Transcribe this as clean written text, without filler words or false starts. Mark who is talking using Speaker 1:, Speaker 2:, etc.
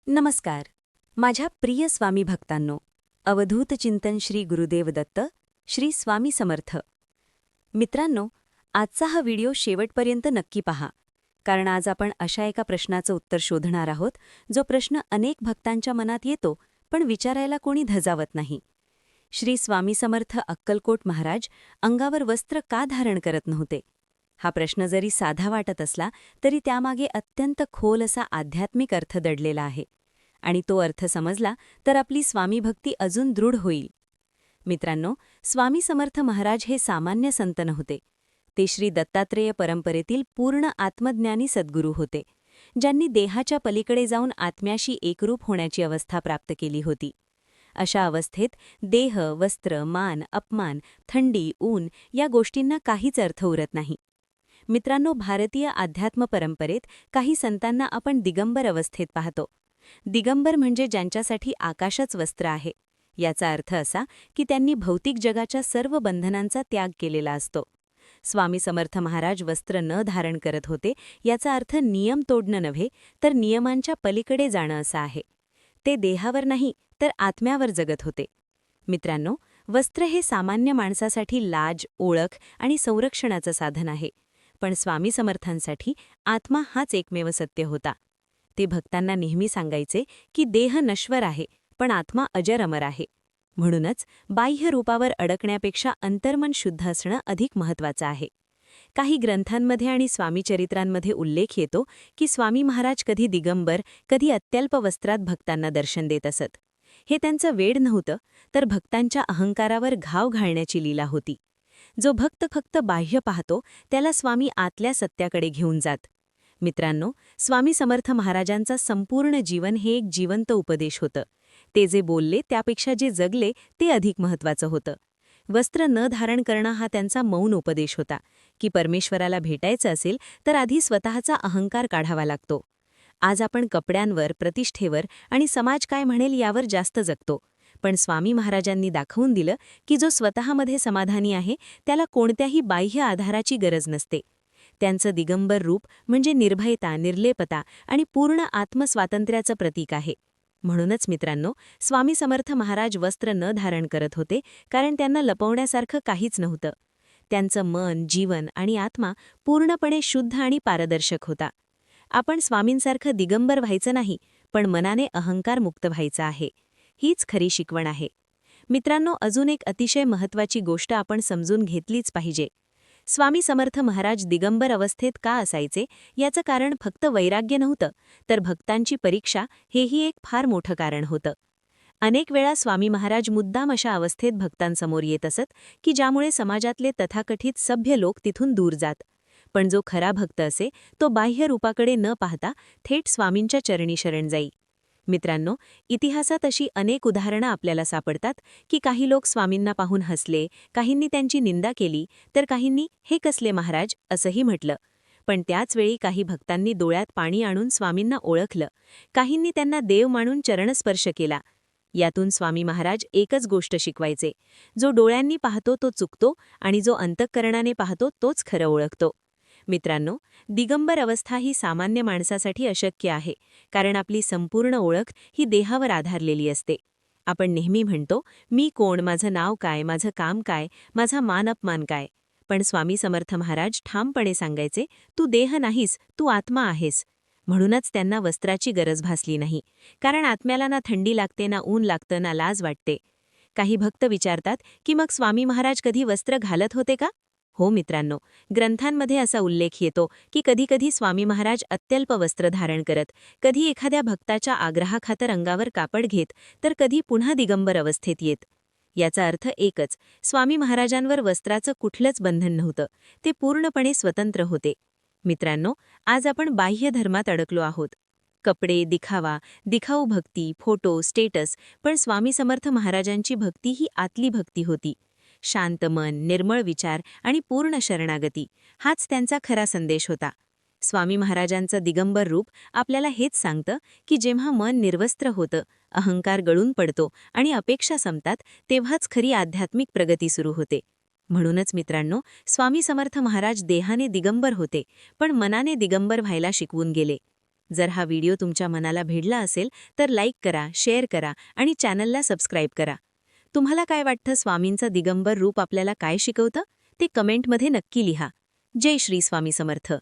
Speaker 1: नमस्कार. माझ्या प्रिय स्वामी भक्तांनो, अवधूत चिंतन श्री गुरुदेव दत्त, श्री स्वामी समर्थ. मित्रांनो, आजचा हा व्हिडिओ शेवटपर्यंत नक्की पहा, कारण आज आपण अशा एका प्रश्नाचं उत्तर शोधणार आहोत, जो प्रश्न अनेक भक्तांच्या मनात येतो, पण विचारायला कोणी धजावत नाही. श्री स्वामी समर्थ अक्कलकोट महाराज अंगावर वस्त्र का धारण करत नव्हते? हा प्रश्न जरी साधा वाटत असला, तरी त्यामागे अत्यंत खोल असा आध्यात्मिक अर्थ दडलेला आहे. आणि तो अर्थ समजला तर आपली स्वामीभक्ती अजून दृढ होईल. मित्रांनो, स्वामी समर्थ महाराज हे सामान्य संत नव्हते. ते श्री दत्तात्रेय परंपरेतील पूर्ण आत्मज्ञानी सद्गुरू होते, ज्यांनी देहाच्या पलीकडे जाऊन आत्म्याशी एकरूप होण्याची अवस्था प्राप्त केली होती. अशा अवस्थेत देह, वस्त्र, मान, अपमान, थंडी, ऊन या गोष्टींना काहीच अर्थ उरत नाही. मित्रांनो, भारतीय अध्यात्म परंपरेत काही संतांना आपण दिगंबर अवस्थेत पाहतो. दिगंबर म्हणजे ज्यांच्यासाठी आकाशच वस्त्र आहे. याचा अर्थ असा की त्यांनी भौतिक जगाच्या सर्व बंधनांचा त्याग केलेला असतो. स्वामी समर्थ महाराज वस्त्र न धारण करत होते, याचा अर्थ नियम तोडणं नव्हे, तर नियमांच्या पलीकडे जाणं असं आहे. ते देहावर नाही, तर आत्म्यावर जगत होते. मित्रांनो, वस्त्र हे सामान्य माणसासाठी लाज, ओळख आणि संरक्षणाचं साधन आहे. पण स्वामी समर्थांसाठी आत्मा हाच एकमेव सत्य होता. ते भक्तांना नेहमी सांगायचे की देह नश्वर आहे, पण आत्मा अजर अमर आहे. म्हणूनच बाह्य रूपावर अडकण्यापेक्षा अंतर्मन शुद्ध असणं अधिक महत्त्वाचं आहे. काही ग्रंथांमध्ये आणि स्वामीचरित्रांमध्ये उल्लेख येतो की स्वामी महाराज कधी दिगंबर, कधी अत्यल्प वस्त्रात भक्तांना दर्शन देत असत. हे त्यांचं वेड नव्हतं, तर भक्तांच्या अहंकारावर घाव घालण्याची लीला होती. जो भक्त फक्त बाह्य पाहतो, त्याला स्वामी आतल्या सत्याकडे घेऊन जात. मित्रांनो, स्वामी समर्थ महाराजांचा संपूर्ण जीवन हे एक जिवंत उपदेश होतं. ते जे बोलले त्यापेक्षा जे जगले ते अधिक महत्त्वाचं होतं. वस्त्र न धारण करणं हा त्यांचा मौन उपदेश होता की परमेश्वराला भेटायचं असेल तर आधी स्वतःचा अहंकार काढावा लागतो. आज आपण कपड्यांवर, प्रतिष्ठेवर आणि समाज काय म्हणेल यावर जास्त जगतो. पण स्वामी महाराजांनी दाखवून दिलं की जो स्वतःमध्ये समाधानी आहे, त्याला कोणत्याही बाह्य आधाराची गरज नसते. त्यांचं दिगंबर रूप म्हणजे निर्भयता, निर्लेपता आणि पूर्ण आत्मस्वातंत्र्याचं प्रतीक आहे. म्हणूनच मित्रांनो, स्वामी समर्थ महाराज वस्त्र न धारण करत होते, कारण त्यांना लपवण्यासारखं काहीच नव्हतं. त्यांचं मन, जीवन आणि आत्मा पूर्णपणे शुद्ध आणि पारदर्शक होता. आपण स्वामींसारखं दिगंबर व्हायचं नाही, पण मनाने अहंकारमुक्त व्हायचं आहे. हीच खरी शिकवण आहे. मित्रांनो, अजून एक अतिशय महत्त्वाची गोष्ट आपण समजून घेतलीच पाहिजे. स्वामी समर्थ महाराज दिगंबर अवस्थेत का असायचे, याचं कारण फक्त वैराग्य नव्हतं, तर भक्तांची परीक्षा हेही एक फार मोठं कारण होतं. अनेक वेळा स्वामी महाराज मुद्दाम अशा अवस्थेत भक्तांसमोर येत असत की ज्यामुळे समाजातले तथाकथित सभ्य लोक तिथून दूर जात. पण जो खरा भक्त असे, तो बाह्य रूपाकडे न पाहता थेट स्वामींच्या चरणी शरण जाई. मित्रांनो, इतिहासात अशी अनेक उदाहरणं आपल्याला सापडतात की काही लोक स्वामींना पाहून हसले, काहींनी त्यांची निंदा केली, तर काहींनी हे कसले महाराज असंही म्हटलं. पण त्याचवेळी काही भक्तांनी डोळ्यात पाणी आणून स्वामींना ओळखलं, काहींनी त्यांना देव मानून चरणस्पर्श केला. यातून स्वामी महाराज एकच गोष्ट शिकवायचे: जो डोळ्यांनी पाहतो तो चुकतो आणि जो अंतःकरणाने पाहतो तोच खरं ओळखतो. मित्रांनो, दिगंबर अवस्था ही सामान्य माणसासाठी अशक्य आहे, कारण आपली संपूर्ण ओळख ही देहावर आधारलेली असते. आपण नेहमी म्हणतो, मी कोण, माझं नाव काय, माझं काम काय, माझा मान अपमान काय. पण स्वामी समर्थ महाराज ठामपणे सांगायचे, तू देह नाहीस, तू आत्मा आहेस. म्हणूनच त्यांना वस्त्राची गरज भासली नाही, कारण आत्म्याला ना थंडी लागते, ना ऊन लागतं, ना लाज वाटते. काही भक्त विचारतात की मग स्वामी महाराज कधी वस्त्र घालत होते का? हो मित्रांनो, ग्रंथांमध्ये असा उल्लेख येतो की कधीकधी स्वामी महाराज अत्यल्प वस्त्र धारण करत, कधी एखाद्या भक्ताच्या आग्रहाखातर अंगावर कापड घेत, तर कधी पुन्हा दिगंबर अवस्थेत येत. याचा अर्थ एकच: स्वामी महाराजांवर वस्त्राचं कुठलंच बंधन नव्हतं, ते पूर्णपणे स्वतंत्र होते. मित्रांनो, आज आपण बाह्य धर्मात अडकलो आहोत. कपडे, दिखावा, दिखाऊ भक्ती, फोटो, स्टेटस. पण स्वामी समर्थ महाराजांची भक्ती ही आतली भक्ती होती. शांत मन, निर्मळ विचार आणि पूर्ण शरणागती हाच त्यांचा खरा संदेश होता. स्वामी महाराजांचं दिगंबर रूप आपल्याला हेच सांगतं की जेव्हा मन निर्वस्त्र होतं, अहंकार गळून पडतो आणि अपेक्षा संपतात, तेव्हाच खरी आध्यात्मिक प्रगती सुरू होते. म्हणूनच मित्रांनो, स्वामी समर्थ महाराज देहाने दिगंबर होते, पण मनाने दिगंबर व्हायला शिकवून गेले. जर हा व्हिडिओ तुमच्या मनाला भिडला असेल तर लाईक करा, शेअर करा आणि चॅनलला सबस्क्राईब करा. तुम्हाला काय वाटतं, स्वामींचं दिगंबर रूप आपल्याला काय शिकवतं ते कमेंटमध्ये नक्की लिहा. जय श्री स्वामी समर्थ.